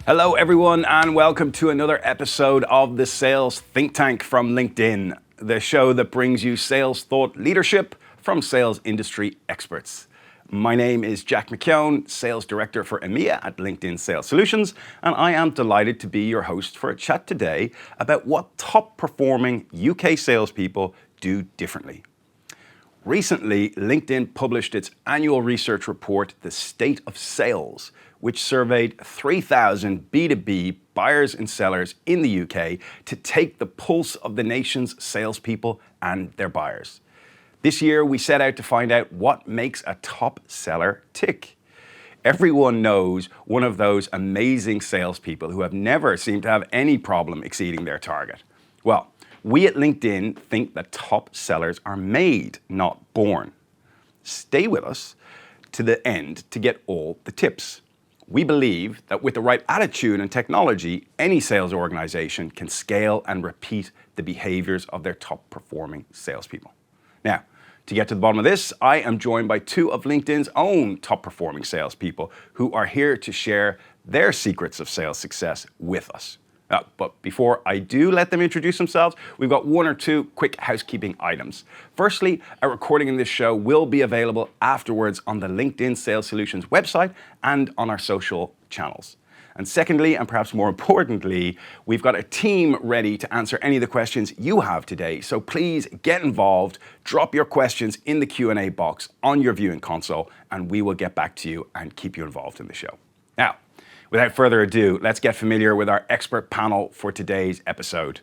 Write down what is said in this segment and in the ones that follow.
Hello, everyone, and welcome to another episode of the Sales Think Tank from LinkedIn, the show that brings you sales thought leadership from sales industry experts. My name is Jack McKeown, Sales Director for EMEA at LinkedIn Sales Solutions, and I am delighted to be your host for a chat today about what top performing UK salespeople do differently. Recently, LinkedIn published its annual research report, The State of Sales, which surveyed 3,000 B2B buyers and sellers in the UK to take the pulse of the nation's salespeople and their buyers. This year, we set out to find out what makes a top seller tick. Everyone knows one of those amazing salespeople who have never seemed to have any problem exceeding their target. Well, we at LinkedIn think that top sellers are made, not born. Stay with us to the end to get all the tips. We believe that with the right attitude and technology, any sales organization can scale and repeat the behaviors of their top performing salespeople. Now, to get to the bottom of this, I am joined by two of LinkedIn's own top performing salespeople who are here to share their secrets of sales success with us. But before I do let them introduce themselves, we've got one or two quick housekeeping items. Firstly, a recording of this show will be available afterwards on the LinkedIn Sales Solutions website and on our social channels. And secondly, and perhaps more importantly, we've got a team ready to answer any of the questions you have today. So please get involved, drop your questions in the Q&A box on your viewing console, and we will get back to you and keep you involved in the show. Now, without further ado, let's get familiar with our expert panel for today's episode.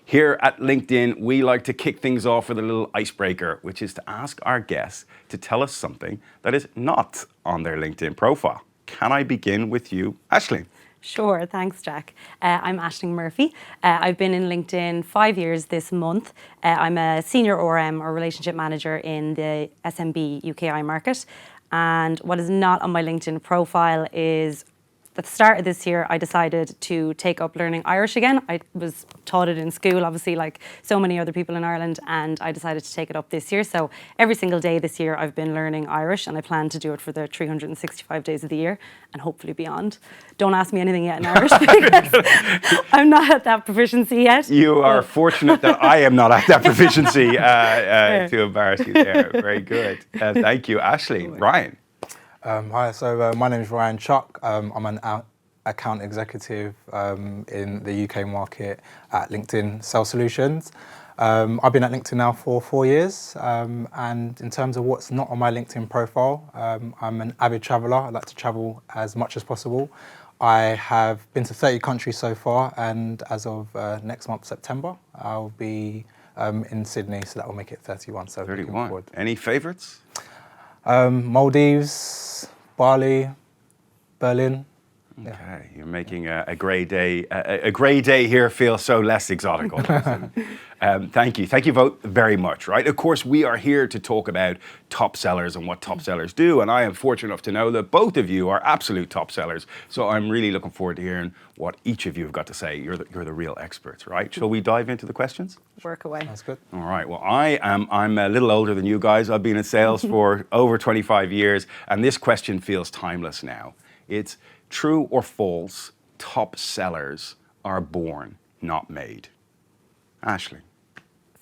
Here at LinkedIn, we like to kick things off with a little icebreaker, which is to ask our guests to tell us something that is not on their LinkedIn profile. Can I begin with you, Aisling? Sure, thanks, Jack. I'm Aisling Murphy. I've been in LinkedIn 5 years this month. I'm a senior RM or relationship manager in the SMB UKI market. And what is not on my LinkedIn profile is at the start of this year, I decided to take up learning Irish again. I was taught it in school, obviously, like so many other people in Ireland, and I decided to take it up this year. So every single day this year, I've been learning Irish, and I plan to do it for the 365 days of the year, and hopefully beyond. Don't ask me anything yet in Irish, because I'm not at that proficiency yet. You are fortunate that I am not at that proficiency to embarrass you there. Very good. Thank you, Aisling. Ryan. Hi, so my name is Ryan Chuck. I'm an account executive in the UK market at LinkedIn Sales Solutions. I've been at LinkedIn now for 4 years, and in terms of what's not on my LinkedIn profile, I'm an avid traveller. I like to travel as much as possible. I have been to 30 countries so far, and as of next month, September, I'll be in Sydney, so that will make it 31. So 31. Any favourites? Maldives, Bali, Berlin. Okay, yeah. You're making a grey day here feel so less exotic. Thank you both very much. Right, of course, we are here to talk about top sellers and what top sellers do, and I am fortunate enough to know that both of you are absolute top sellers. So I'm really looking forward to hearing what each of you have got to say. You're the real experts, right? Shall we dive into the questions? Work away. That's good. All right. Well, I'm a little older than you guys. I've been in sales for over 25 years, and this question feels timeless now. It's true or false, top sellers are born, not made. Aisling.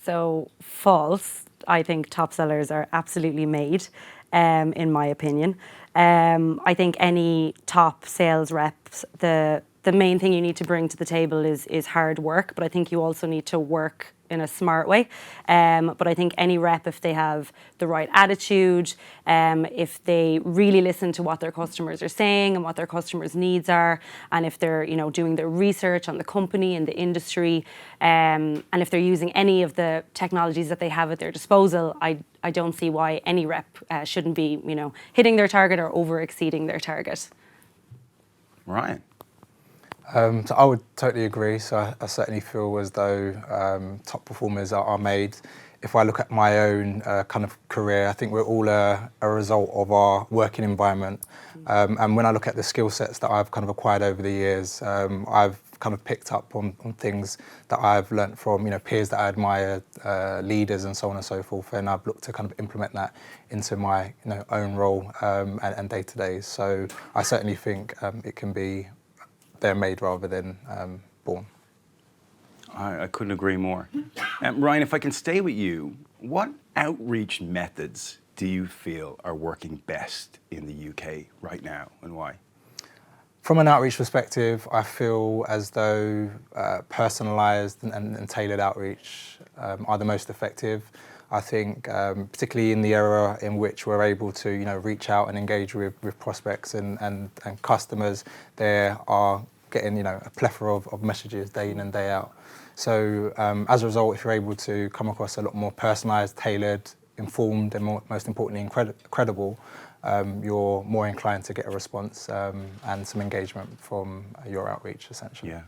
So false. I think top sellers are absolutely made, in my opinion. I think any top sales reps, the main thing you need to bring to the table is hard work, but I think you also need to work in a smart way. But I think any rep, if they have the right attitude, if they really listen to what their customers are saying and what their customers' needs are, and if they're doing their research on the company and the industry, and if they're using any of the technologies that they have at their disposal, I don't see why any rep shouldn't be hitting their target or over exceeding their target. Ryan. So I would totally agree. So I certainly feel as though top performers are made. If I look at my own kind of career, I think we're all a result of our working environment. And when I look at the skill sets that I've kind of acquired over the years, I've kind of picked up on things that I've learnt from peers that I admire, leaders and so on and so forth, and I've looked to kind of implement that into my own role and day to day. So I certainly think it can be they're made rather than born. I couldn't agree more. Ryan, if I can stay with you, what outreach methods do you feel are working best in the UK right now, and why? From an outreach perspective, I feel as though personalised and tailored outreach are the most effective. I think, particularly in the era in which we're able to, reach out and engage with prospects and customers, they are getting, a plethora of messages day in and day out. So as a result, if you're able to come across a lot more personalised, tailored, informed, and most importantly, credible, you're more inclined to get a response and some engagement from your outreach, essentially. Yeah.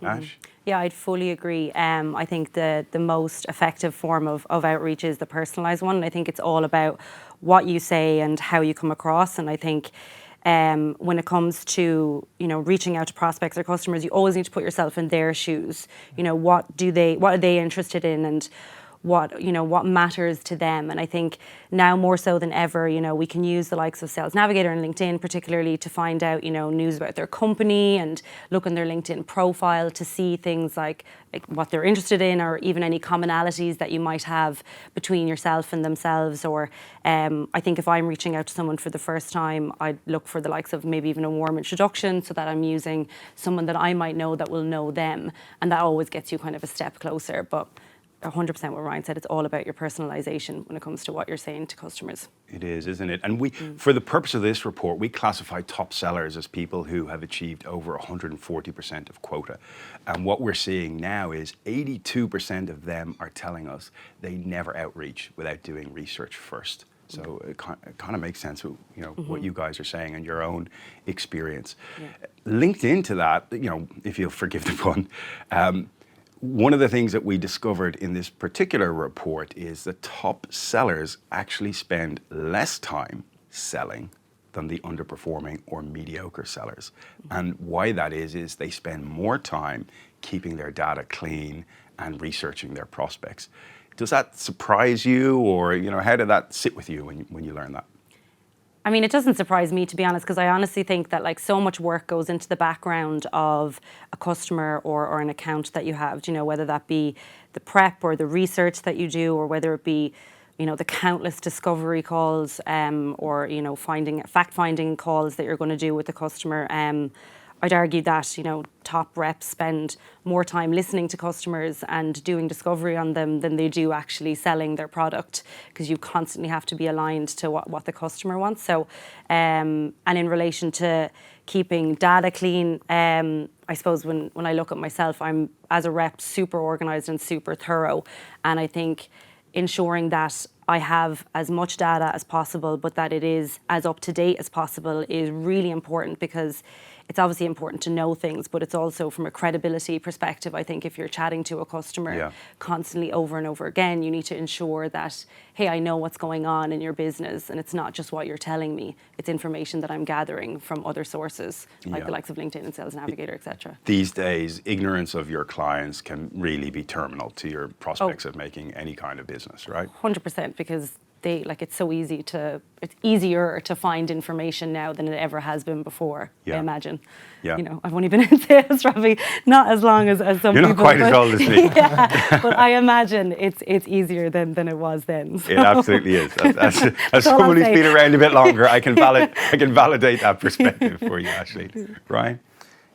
Ash? Yeah, I'd fully agree. I think the most effective form of outreach is the personalised one. I think it's all about what you say and how you come across. And I think when it comes to reaching out to prospects or customers, you always need to put yourself in their shoes. What are they interested in, and what matters to them. And I think now more so than ever, we can use the likes of Sales Navigator and LinkedIn particularly to find out, news about their company and look on their LinkedIn profile to see things like what they're interested in, or even any commonalities that you might have between yourself and themselves. Or I think if I'm reaching out to someone for the first time, I'd look for the likes of maybe even a warm introduction, so that I'm using someone that I might know that will know them. And that always gets you kind of a step closer. But 100% what Ryan said, it's all about your personalisation when it comes to what you're saying to customers. It is, isn't it? And for the purpose of this report, we classify top sellers as people who have achieved over 140% of quota. And what we're seeing now is 82% of them are telling us they never outreach without doing research first. So it kind of makes sense, what you guys are saying and your own experience. Yeah. Linked into that, if you'll forgive the pun, one of the things that we discovered in this particular report is that top sellers actually spend less time selling than the underperforming or mediocre sellers. And why that is they spend more time keeping their data clean and researching their prospects. Does that surprise you, or how did that sit with you when you learned that? I mean, it doesn't surprise me, to be honest, because I honestly think that so much work goes into the background of a customer or an account that you have, whether that be the prep or the research that you do, or whether it be, the countless discovery calls or, fact-finding calls that you're going to do with the customer. I'd argue that, top reps spend more time listening to customers and doing discovery on them than they do actually selling their product, because you constantly have to be aligned to what the customer wants. So, and in relation to keeping data clean, I suppose when I look at myself, I'm, as a rep, super organized and super thorough. And I think ensuring that I have as much data as possible, but that it is as up to date as possible, is really important, because it's obviously important to know things, but it's also from a credibility perspective. I think if you're chatting to a customer constantly over and over again, you need to ensure that, hey, I know what's going on in your business, and it's not just what you're telling me, it's information that I'm gathering from other sources, like the likes of LinkedIn and Sales Navigator, etc. These days, ignorance of your clients can really be terminal to your prospects of making any kind of business, right? 100%, because it's easier to find information now than it ever has been before, I imagine. Yeah. I've only been in sales probably not as long as some people. You're not quite as old as me. But I imagine it's easier than it was then. So. It absolutely is. As someone who's been around a bit longer, I can validate that perspective for you, Ashley. Ryan?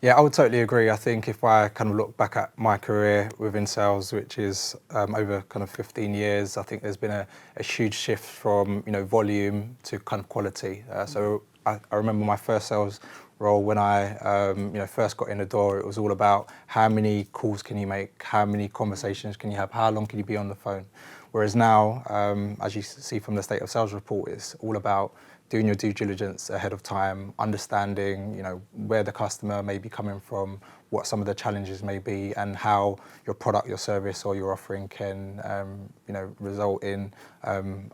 Yeah, I would totally agree. I think if I kind of look back at my career within sales, which is over kind of 15 years, I think there's been a huge shift from volume to kind of quality. So I remember my first sales role when I first got in the door. It was all about how many calls can you make, how many conversations can you have, how long can you be on the phone. Whereas now, as you see from the State of Sales report, it's all about doing your due diligence ahead of time, understanding, where the customer may be coming from, what some of the challenges may be, and how your product, your service, or your offering can, result in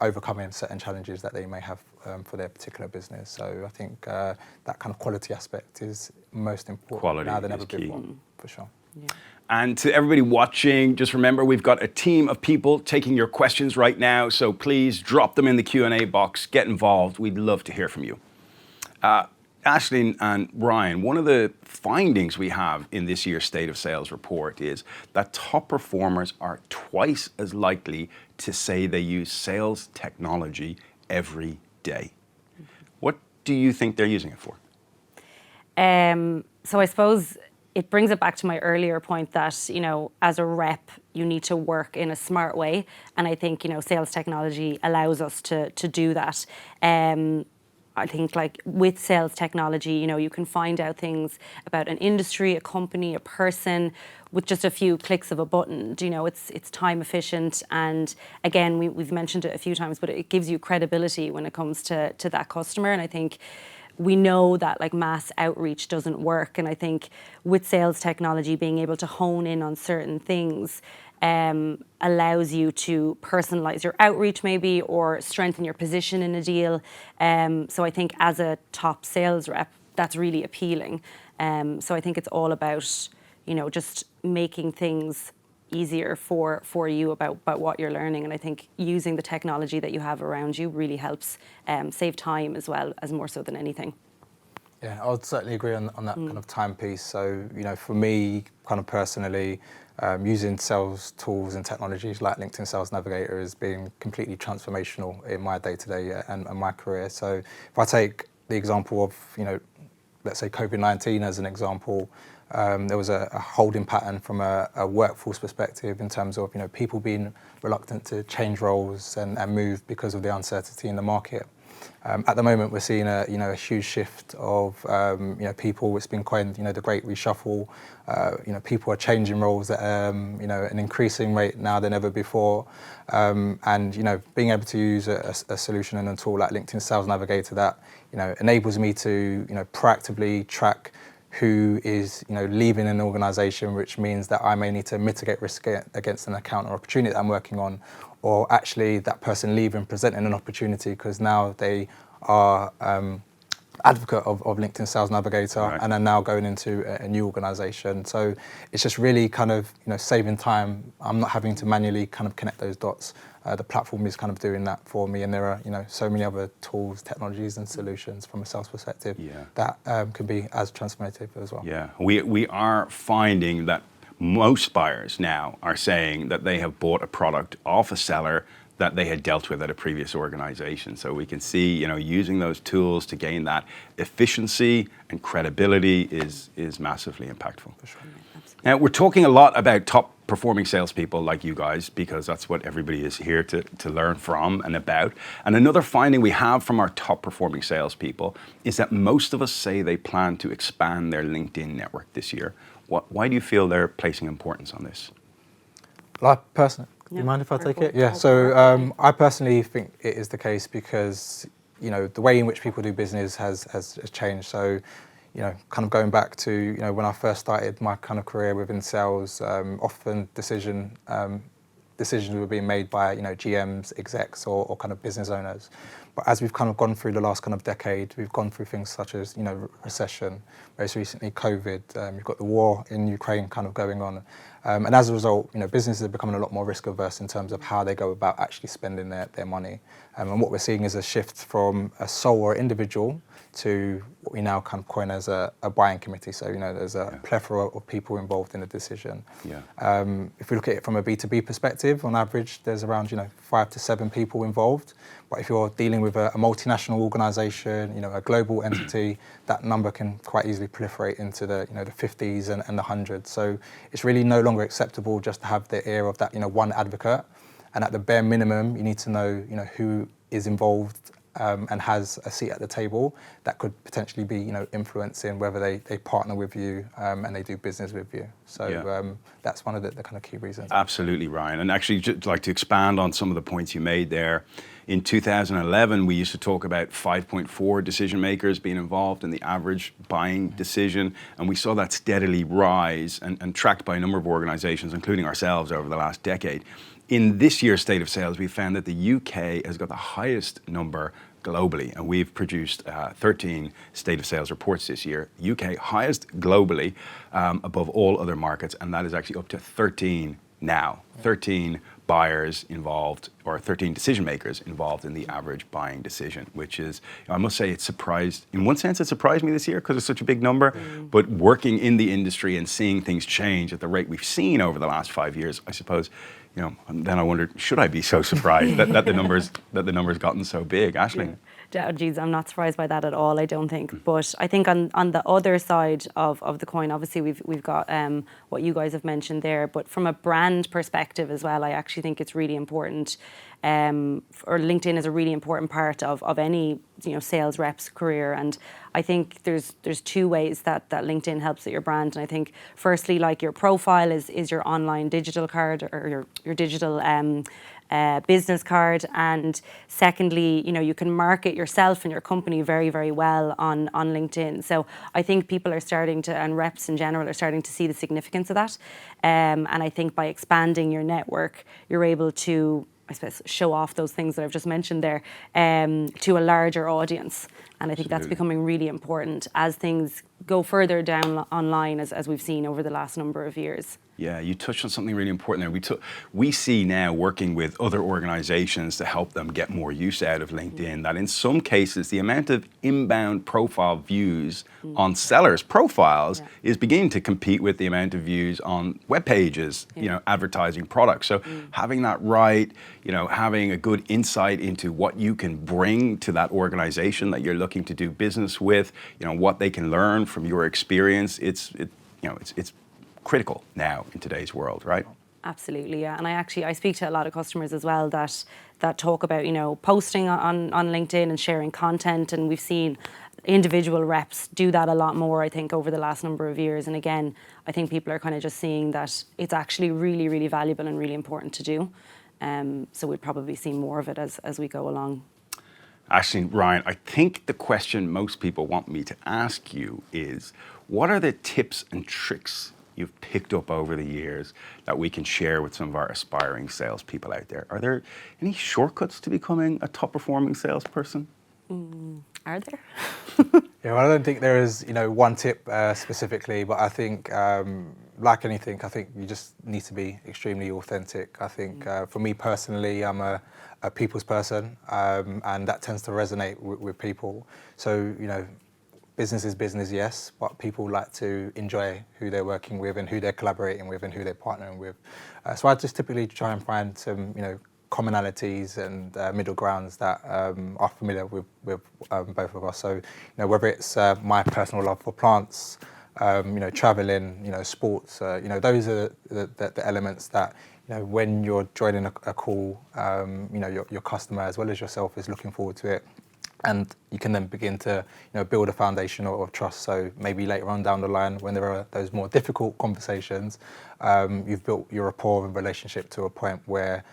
overcoming certain challenges that they may have for their particular business. So I think that kind of quality aspect is most important now than ever before, for sure. Yeah. And to everybody watching, just remember we've got a team of people taking your questions right now, so please drop them in the Q&A box, get involved. We'd love to hear from you. Aisling and Ryan, one of the findings we have in this year's State of Sales report is that top performers are twice as likely to say they use sales technology every day. What do you think they're using it for? So I suppose it brings it back to my earlier point that, as a rep, you need to work in a smart way. And I think, sales technology allows us to do that. I think like with sales technology, you can find out things about an industry, a company, a person with just a few clicks of a button. It's time efficient. And again, we've mentioned it a few times, but it gives you credibility when it comes to that customer. And I think we know that like mass outreach doesn't work. And I think with sales technology, being able to hone in on certain things allows you to personalize your outreach maybe, or strengthen your position in a deal. So I think as a top sales rep, that's really appealing. So I think it's all about, just making things easier for you about what you're learning. And I think using the technology that you have around you really helps save time as well, as more so than anything. Yeah, I would certainly agree on that kind of time piece. So, for me, kind of personally, using sales tools and technologies like LinkedIn Sales Navigator has been completely transformational in my day-to-day and my career. So if I take the example of, let's say COVID-19 as an example, there was a holding pattern from a workforce perspective in terms of, people being reluctant to change roles and move because of the uncertainty in the market. At the moment, we're seeing a huge shift of people. It's been coined, the Great Reshuffle. People are changing roles at an increasing rate now than ever before. And being able to use a solution and a tool like LinkedIn Sales Navigator that enables me to proactively track who is leaving an organisation, which means that I may need to mitigate risk against an account or opportunity that I'm working on, or actually that person leaving presenting an opportunity because now they are advocate of LinkedIn Sales Navigator, right, and are now going into a new organisation. So it's just really kind of saving time. I'm not having to manually kind of connect those dots. The platform is kind of doing that for me, and there are so many other tools, technologies, and solutions from a sales perspective that can be as transformative as well. Yeah, we are finding that most buyers now are saying that they have bought a product off a seller that they had dealt with at a previous organization. So we can see, using those tools to gain that efficiency and credibility is massively impactful. For sure. Now, we're talking a lot about top performing salespeople like you guys, because that's what everybody is here to learn from and about. And another finding we have from our top performing salespeople is that most of us say they plan to expand their LinkedIn network this year. Why do you feel they're placing importance on this? Well, do you mind if I take it? Yeah, so I personally think it is the case because, the way in which people do business has changed. So, kind of going back to, when I first started my kind of career within sales, often decisions were being made by, GMs, execs, or kind of business owners. But as we've kind of gone through the last kind of decade, we've gone through things such as, recession, most recently COVID, you've got the war in Ukraine kind of going on. And as a result, businesses are becoming a lot more risk averse in terms of how they go about actually spending their money. And what we're seeing is a shift from a sole or individual to what we now kind of coin as a buying committee. So, there's a plethora of people involved in the decision. Yeah. If we look at it from a B2B perspective, on average, there's around, 5 to 7 people involved. But if you're dealing with a multinational organisation, a global entity, that number can quite easily proliferate into the 50s and the hundreds. So it's really no longer acceptable just to have the ear of that, one advocate. And at the bare minimum, you need to know, who is involved and has a seat at the table that could potentially be, influencing whether they partner with you and they do business with you. So that's one of the kind of key reasons. Absolutely, Ryan. And actually, just like to expand on some of the points you made there. In 2011, we used to talk about 5.4 decision makers being involved in the average buying decision, and we saw that steadily rise and tracked by a number of organizations, including ourselves, over the last decade. In this year's State of Sales, we found that the UK has got the highest number globally, and we've produced 13 State of Sales reports this year. UK highest globally above all other markets, and that is actually up to 13 now. 13 buyers involved or 13 decision makers involved in the average buying decision, which is, I must say, in one sense, it surprised me this year because it's such a big number, but working in the industry and seeing things change at the rate we've seen over the last 5 years, I suppose, then I wondered, should I be so surprised that the numbers gotten so big? Aisling? Geez, I'm not surprised by that at all, I don't think. But I think on the other side of the coin, obviously we've got what you guys have mentioned there, but from a brand perspective as well, I actually think it's really important, or LinkedIn is a really important part of any sales rep's career. And I think there's two ways that LinkedIn helps with your brand. And I think firstly, like your profile is your online digital card or your digital business card, and secondly, you can market yourself and your company very, very well on LinkedIn. So I think people are starting to, and reps in general are starting to see the significance of that. And I think by expanding your network, you're able to, I suppose, show off those things that I've just mentioned there to a larger audience. And I think that's becoming really important as things go further down online, as we've seen over the last number of years. Yeah, you touched on something really important there. We see now, working with other organizations to help them get more use out of LinkedIn, that in some cases the amount of inbound profile views on sellers' profiles is beginning to compete with the amount of views on web pages, advertising products. So having that right, having a good insight into what you can bring to that organization that you're looking to do business with, what they can learn from your experience, it's critical now in today's world, right? Absolutely, yeah. And I speak to a lot of customers as well that talk about posting on LinkedIn and sharing content, and we've seen individual reps do that a lot more, I think, over the last number of years. And again, I think people are kind of just seeing that it's actually really, really valuable and really important to do. So we'd probably see more of it as we go along. Aisling, Ryan, I think the question most people want me to ask you is, what are the tips and tricks you've picked up over the years that we can share with some of our aspiring salespeople out there? Are there any shortcuts to becoming a top performing salesperson? Are there? Well, I don't think there is, one tip specifically, but I think, like anything, I think you just need to be extremely authentic. I think for me personally, I'm a people's person, and that tends to resonate with people. So, business is business, yes, but people like to enjoy who they're working with and who they're collaborating with and who they're partnering with. So I just typically try and find some, commonalities and middle grounds that are familiar with both of us. So, whether it's my personal love for plants, traveling, sports, those are the elements that, when you're joining a call, your customer as well as yourself is looking forward to it. And you can then begin to build a foundation of trust. So maybe later on down the line, when there are those more difficult conversations, you've built your rapport and relationship to a point where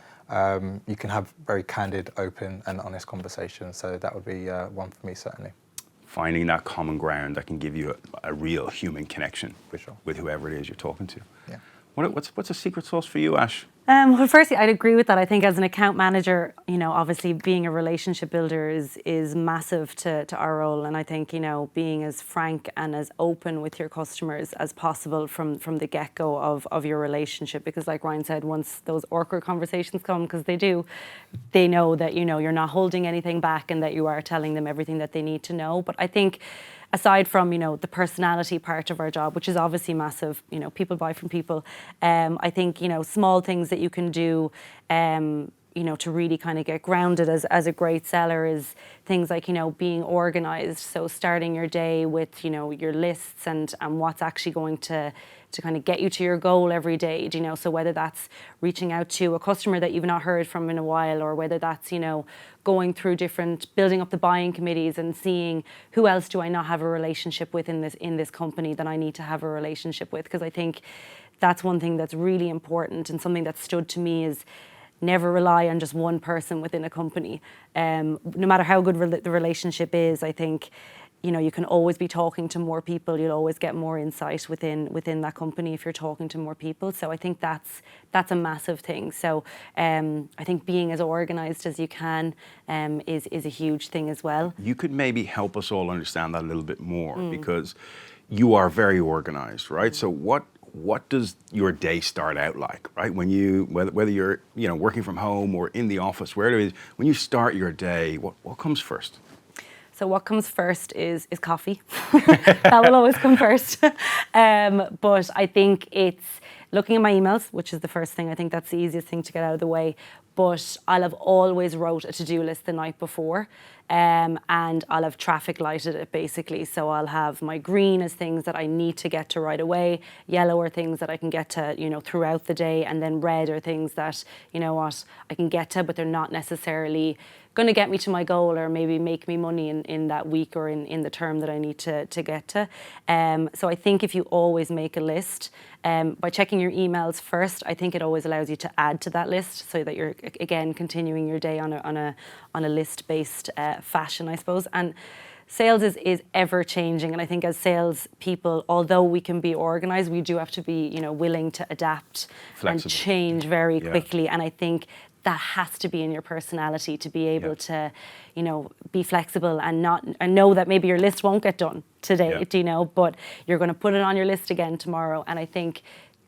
you can have very candid, open and honest conversations. So that would be one for me, certainly. Finding that common ground that can give you a real human connection For sure. with whoever it is you're talking to. Yeah. What's a secret sauce for you, Ash? Well, firstly, I'd agree with that. I think as an account manager, obviously being a relationship builder is massive to our role. And I think, being as frank and as open with your customers as possible from the get-go of your relationship. Because like Ryan said, once those awkward conversations come, because they know that, you're not holding anything back and that you are telling them everything that they need to know. But I think aside from, the personality part of our job, which is obviously massive, people buy from people, I think, small things that you can do, to really kind of get grounded as a great seller is things like, being organized. So starting your day with, your lists and what's actually going to kind of get you to your goal every day, so whether that's reaching out to a customer that you've not heard from in a while, or whether that's, going through building up the buying committees and seeing who else do I not have a relationship with in this company that I need to have a relationship with. Because I think that's one thing that's really important, and something that stood to me is never rely on just one person within a company. No matter how good the relationship is, I think, you can always be talking to more people. You'll always get more insight within that company if you're talking to more people. So I think that's a massive thing. So I think being as organized as you can is a huge thing as well. You could maybe help us all understand that a little bit more, because you are very organized, right? So what does your day start out like, right? When you, whether you're, working from home or in the office, where it is, when you start your day, what comes first? So what comes first is coffee. That will always come first. But I think it's looking at my emails, which is the first thing. I think that's the easiest thing to get out of the way. But I'll have always wrote a to-do list the night before, and I'll have traffic lighted it basically. So I'll have my green as things that I need to get to right away, yellow are things that I can get to, throughout the day, and then red are things that, I can get to, but they're not necessarily going to get me to my goal or maybe make me money in that week or in the term that I need to get to. So I think if you always make a list, by checking your emails first, I think it always allows you to add to that list so that you're, again, continuing your day on a list-based fashion, I suppose. And sales is ever changing, and I think as sales people, although we can be organized, we do have to be willing to adapt Flexible. and change very quickly. And I think that has to be in your personality to be able to, be flexible and know that maybe your list won't get done today, but you're going to put it on your list again tomorrow. And I think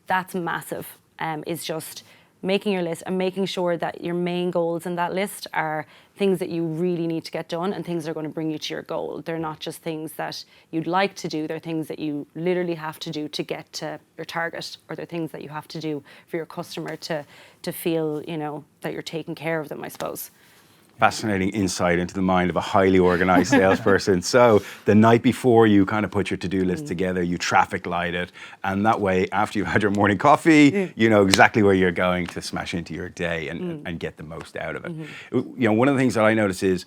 that's massive, is just making your list and making sure that your main goals in that list are things that you really need to get done and things that are going to bring you to your goal. They're not just things that you'd like to do, they're things that you literally have to do to get to your target, or they're things that you have to do for your customer to feel, that you're taking care of them, I suppose. Fascinating insight into the mind of a highly organized salesperson. So the night before, you kind of put your to-do list together, you traffic light it, and that way, after you've had your morning coffee, you know exactly where you're going to smash into your day and get the most out of it. One of the things that I notice is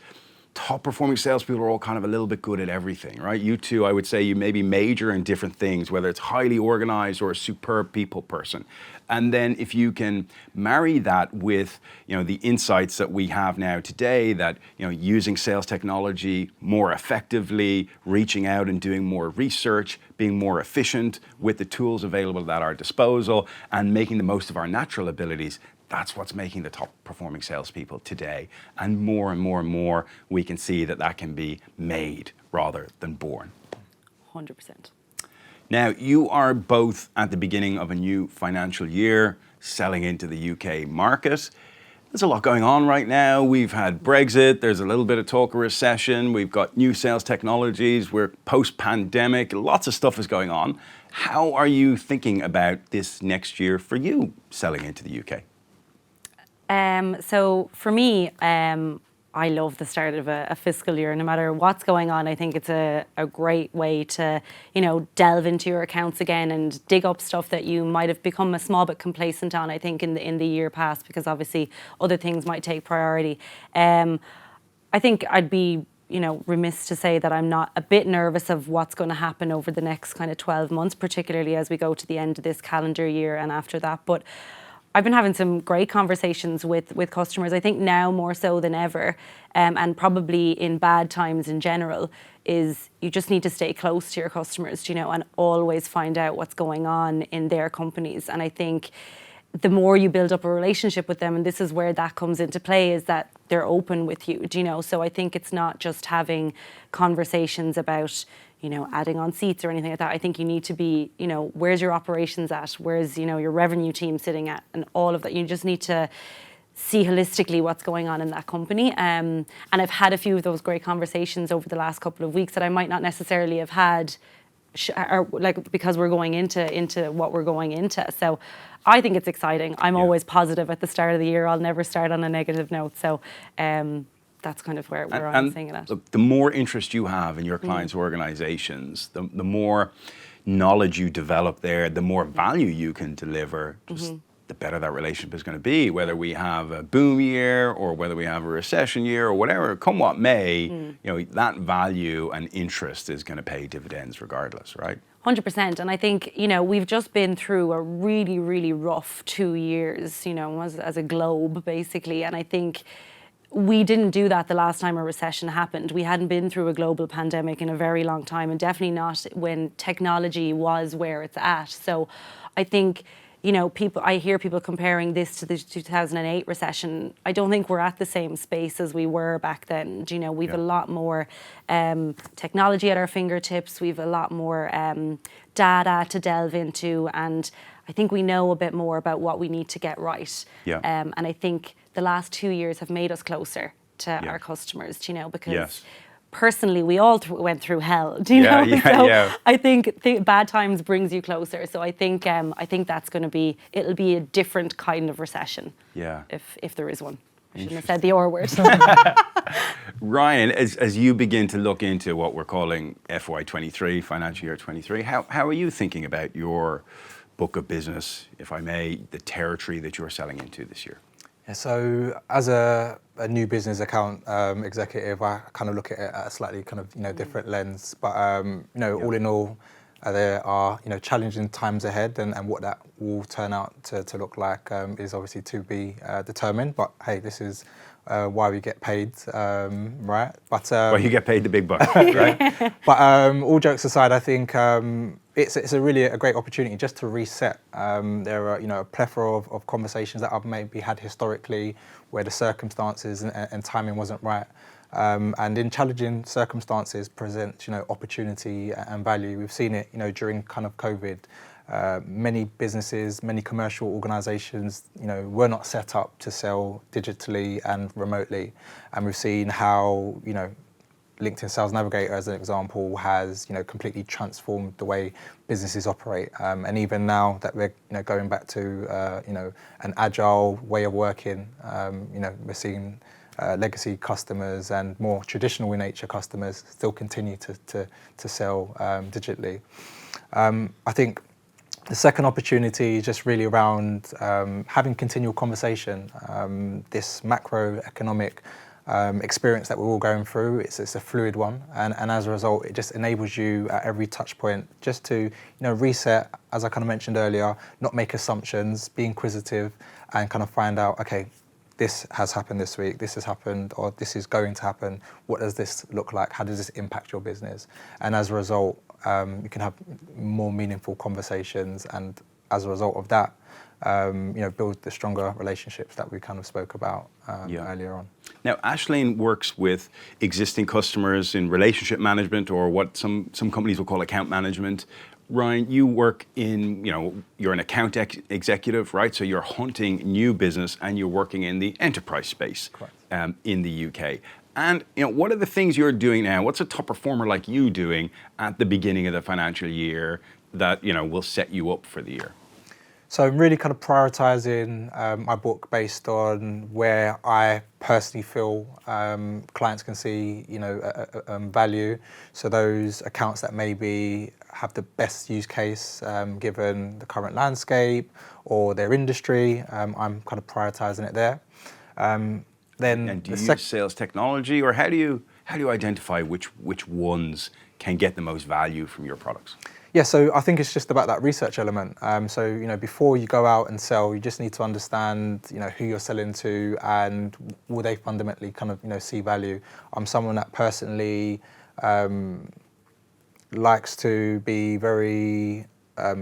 top performing salespeople are all kind of a little bit good at everything, right? You two, I would say you maybe major in different things, whether it's highly organized or a superb people person. And then if you can marry that with, the insights that we have now today, that, using sales technology more effectively, reaching out and doing more research, being more efficient with the tools available at our disposal, and making the most of our natural abilities, that's what's making the top performing salespeople today. And more and more and more, we can see that can be made rather than born. 100%. Now, you are both at the beginning of a new financial year, selling into the UK market. There's a lot going on right now. We've had Brexit, there's a little bit of talk of recession, we've got new sales technologies, we're post-pandemic, lots of stuff is going on. How are you thinking about this next year for you selling into the UK? So for me, I love the start of a fiscal year. No matter what's going on, I think it's a great way to, delve into your accounts again and dig up stuff that you might have become a small bit complacent on, I think, in the year past, because obviously other things might take priority. I think I'd be, remiss to say that I'm not a bit nervous of what's going to happen over the next kind of 12 months, particularly as we go to the end of this calendar year and after that. But I've been having some great conversations with customers, I think now more so than ever, and probably in bad times in general, is you just need to stay close to your customers, and always find out what's going on in their companies. And I think the more you build up a relationship with them, and this is where that comes into play, is that they're open with you, So I think it's not just having conversations about, adding on seats or anything like that. I think you need to be, where's your operations at? Where's, your revenue team sitting at? And all of that. You just need to see holistically what's going on in that company. And I've had a few of those great conversations over the last couple of weeks that I might not necessarily have had because we're going into what we're going into. So I think it's exciting. I'm always positive at the start of the year. I'll never start on a negative note. So that's kind of where I'm seeing it at. Look, the more interest you have in your clients' organizations, the more knowledge you develop there, the more value you can deliver, just the better that relationship is going to be, whether we have a boom year or whether we have a recession year or whatever, come what may, that value and interest is going to pay dividends regardless, right? 100%. And I think, we've just been through a really, really rough 2 years, as a globe, basically. And I think we didn't do that the last time a recession happened. We hadn't been through a global pandemic in a very long time, and definitely not when technology was where it's at. So I think I hear people comparing this to the 2008 recession. I don't think we're at the same space as we were back then. We've a lot more technology at our fingertips. We've a lot more data to delve into, and I think we know a bit more about what we need to get right. Yeah. And I think the last 2 years have made us closer to our customers, because personally, we all went through hell, I think bad times brings you closer. So I think that's going to it'll be a different kind of recession. Yeah. If there is one. I shouldn't have said the R word. Ryan, as you begin to look into what we're calling FY23, financial year 23, how are you thinking about your book of business, if I may, the territory that you're selling into this year? Yeah, so as a new business account executive, I kind of look at it at a slightly kind of different lens. But all in all, there are challenging times ahead, and what that will turn out to look like is obviously to be determined. But hey, this is why we get paid, right? But well, you get paid the big bucks, right? But all jokes aside, I think it's a really great opportunity just to reset. There are a plethora of conversations that I've maybe had historically where the circumstances and timing wasn't right. And in challenging circumstances present opportunity and value. We've seen it during kind of COVID. Many businesses, many commercial organizations, were not set up to sell digitally and remotely. And we've seen how, LinkedIn Sales Navigator, as an example, has, completely transformed the way businesses operate. And even now that we're, going back to, an agile way of working, we're seeing legacy customers and more traditional in nature customers still continue to sell digitally. I think the second opportunity is just really around having continual conversation. This macroeconomic experience that we're all going through, it's a fluid one, and as a result, it just enables you at every touch point just to reset, as I kind of mentioned earlier, not make assumptions, be inquisitive, and kind of find out, okay, this has happened this week, this has happened, or this is going to happen. What does this look like? How does this impact your business? And as a result, you can have more meaningful conversations, and as a result of that, build the stronger relationships that we kind of spoke about earlier on. Now, Ashleen works with existing customers in relationship management, or what some companies will call account management. Ryan, you work in, you're an account executive, right? So you're hunting new business and you're working in the enterprise space in the UK. And what are the things you're doing now? What's a top performer like you doing at the beginning of the financial year that will set you up for the year? So I'm really kind of prioritizing my book based on where I personally feel clients can see value. So those accounts that maybe have the best use case given the current landscape or their industry, I'm kind of prioritizing it there. And do you use sales technology, or how do you identify which ones can get the most value from your products? Yeah, so I think it's just about that research element. So before you go out and sell, you just need to understand who you're selling to and will they fundamentally kind of see value. I'm someone that personally likes to be very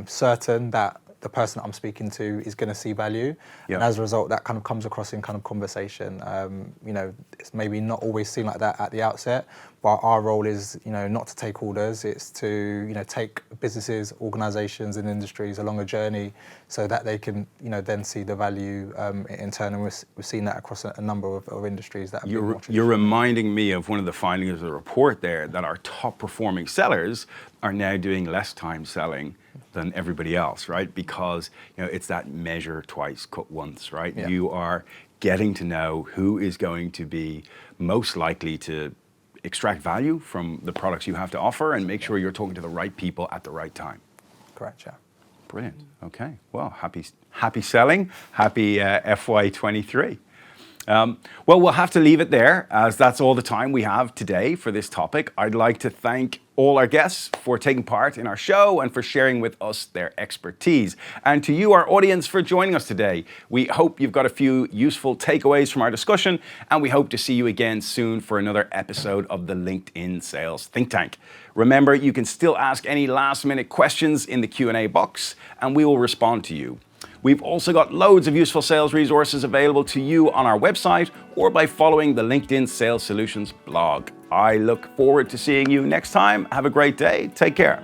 certain that the person that I'm speaking to is going to see value. And as a result, that kind of comes across in kind of conversation. It's maybe not always seen like that at the outset, but our role is, not to take orders. It's to, take businesses, organizations and industries along a journey so that they can, then see the value in turn. And we've seen that across a number of industries that have been more traditional. You're reminding me of one of the findings of the report there, that our top performing sellers are now doing less time selling than everybody else, right? Because it's that measure twice, cut once, right? Yeah. You are getting to know who is going to be most likely to extract value from the products you have to offer, and make sure you're talking to the right people at the right time. Correct, yeah. Brilliant. Okay. Well, happy selling. Happy FY23. Well, we'll have to leave it there, as that's all the time we have today for this topic. I'd like to thank all our guests for taking part in our show and for sharing with us their expertise. And to you, our audience, for joining us today. We hope you've got a few useful takeaways from our discussion, and we hope to see you again soon for another episode of the LinkedIn Sales Think Tank. Remember, you can still ask any last-minute questions in the Q&A box, and we will respond to you. We've also got loads of useful sales resources available to you on our website or by following the LinkedIn Sales Solutions blog. I look forward to seeing you next time. Have a great day. Take care.